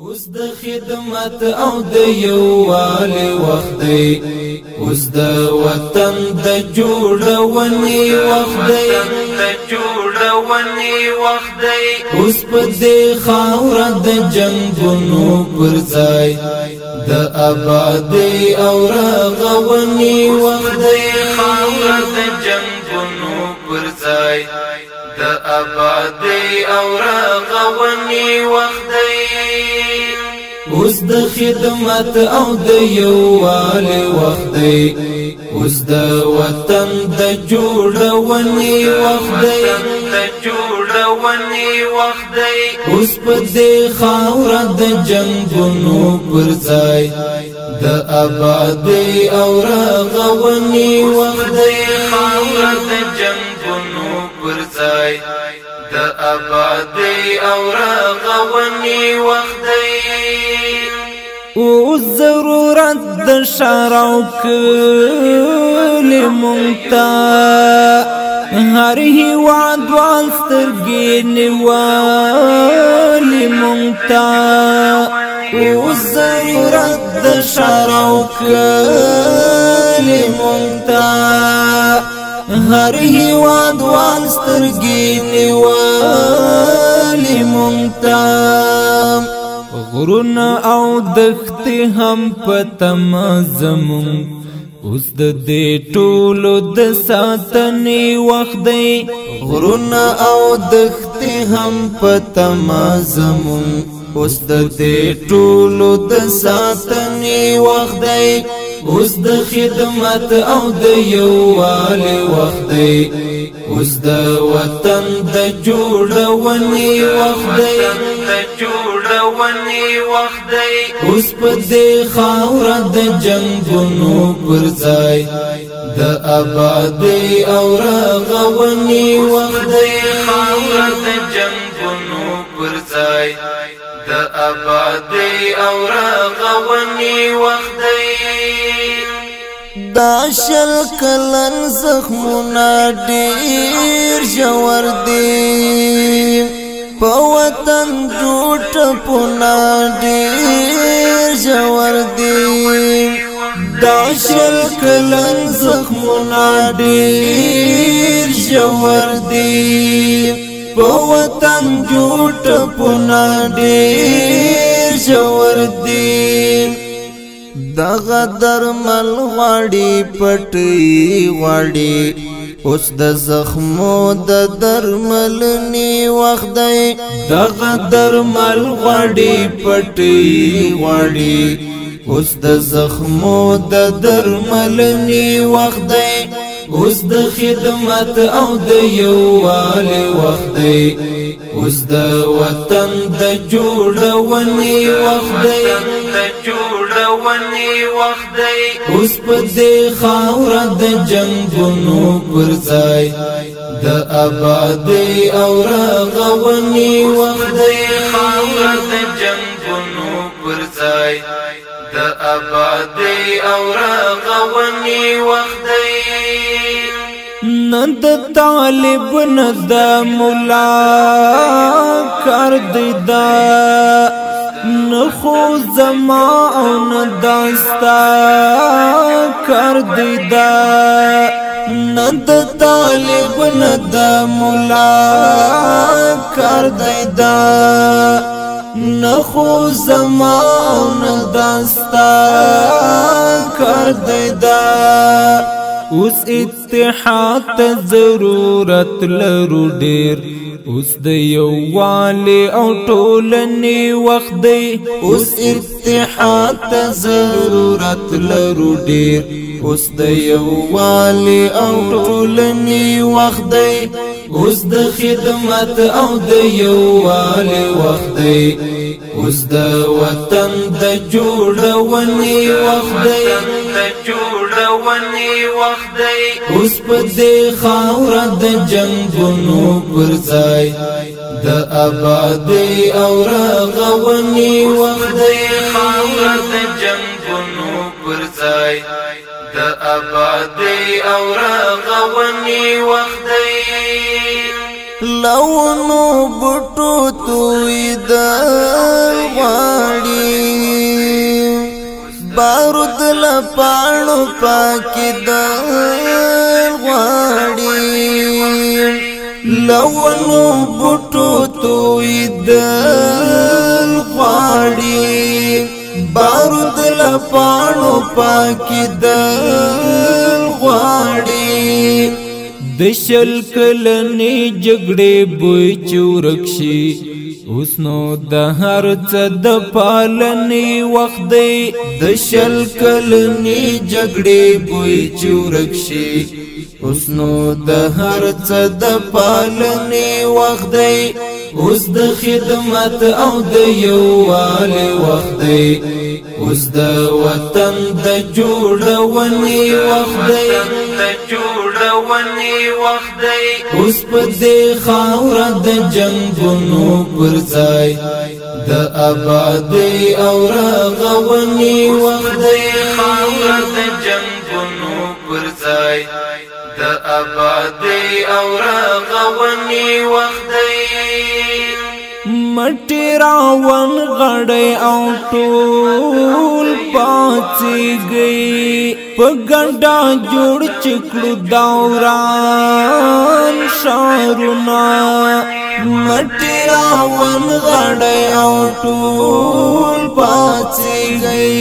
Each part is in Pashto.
اوس د خدمت او د یووالي وخت دی، اوس د وطن د جوړونې وخت دی، اوس په دې خاوره د جنګونو پر ځای د آبادۍ او رغونې وخت دی، خاوره د جنګونو پر ځای د آبادۍ او رغونې وخت دی. اوس د خدمت او د یووالي وخت دی، اوس د وطن د جوړونې وخت دی، اوس په دې خاوره د جنګونو پر ځای د آبادۍ او رغونې وخت دی، خاوره د جنګونو پر ځای د آبادۍ او رغونې وخت دی. او ضرورت د شارو کلی مونتا هر هیواد وال سترګې نیولې مونتا، او ضرورت د شارو کلی مونتا هر هیواد وال سترګې نیولې مونتا، غرونه او دښتې هم په تمه زمون اوس د دې ټولو د ساتنې وخت دی، غرونه او دښتې هم په تمه زمون اوس د دې ټولو د ساتنې وخت دی، اوس د خدمت او د یووالي وخت دی، اوس د وطن د جوړونې وخت دی، اوس په دې خاوره د جنګونو پر ځای د آبادۍ او رغونې وخت دی، خاوره د جنګونو پر ځای د آبادۍ او رغونې وخت دی. دا شل کلن زخمونه ډېر ژور دي، په وطن جوړ ټپونه ډېر ژور دي، دا شل کلن زخمونه ډېر ژور دي، په وطن جوړ ټپونه ډېر ژور دي، دغه درمل غواړي پټي غواړي اوس د زخمو د درملنې وخت دی، دغه درمل غواړي پټي غواړي اوس د زخمو د درملنې وخت دی، اوس د خدمت او د یووالي وخت دی، اوس د وطن د جوړونې وخت دی، اوس په دې خاوره د جنګونو پر ځای د آبادۍ او رغونې وخت دی، خاوره د جنګونو پر ځای د آبادۍ او رغونې وخت دی. نه د طالب نه د مولا کار دی دا، نه خو زما او نه داستا کار دی دا، نه د طالب نه د مولا کار دی دا، نه خو زما او نه داستا کار دی دا. اوس اتحاد ته ضرورت لرو ډېر، اوس د یووالي او ټولنې وخت دی، اوس اتحاد ته ضرورت لرو ډېر، اوس د یووالي او ټولنې وخت دی، اوس د خدمت او د یووالي وخت دی، اوس د وطن د جوړونې وخت دی، اوس په دې خاوره د جنګونو پر ځای د آبادۍ او رغونې وخت دی، خاوره د جنګونو پر ځای د آبادۍ او رغونې وخت دی. لونو بټو توی د لپاڼو پاکی دل غواړي لونو بوټو توی دل غواړي بارود لپاڼو پاکی دل غواړي د شل کلنې جګړې بوی چورکشي اوس نو د هر څه د پالنې وخت دی د شل کلنې جګړې بوی چورکشي اوس نو د هر څه د پالنې وخت دی اوس د خدمت او د یووالي وخت دی اوس د وطن د جوړونې وخت دی اوس په دې خاوره د جنگونو پر ځای د آبادۍ او رغونې وخت دی خاوره د جنگونو پر ځای د آبادۍ او رغونې وخت دی مټی راون غړی او ټول پاڅیږي په ګډا جوړ چکړو دوران ښارونه مټی راون غړی او ټول پاڅیږي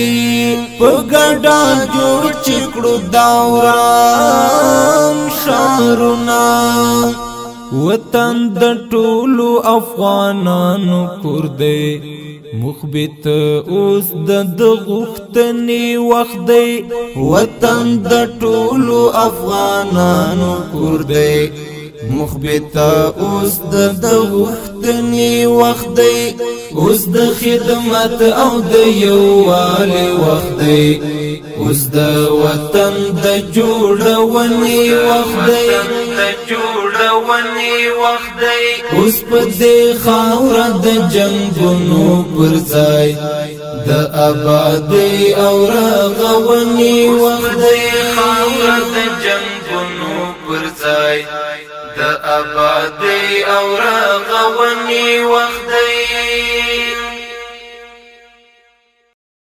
په ګډا جوړ چکړو دوران ښارونه وطن د ټولو افغانانو کور دی مخبت اوس د غوښتنې وخت دی وطن د ټولو افغانانو کور دی مخبت اوس د غوښتنې وخت دی اوس د خدمت او د یووالي وخت دی اوس د وطن د جوړونې وخت دی اوس په دې خاوره د جنگونو پر ځای د آبادۍ او رغونې وخت دی خاوره د جنگونو پر ځای د آبادۍ او رغونې وخت دی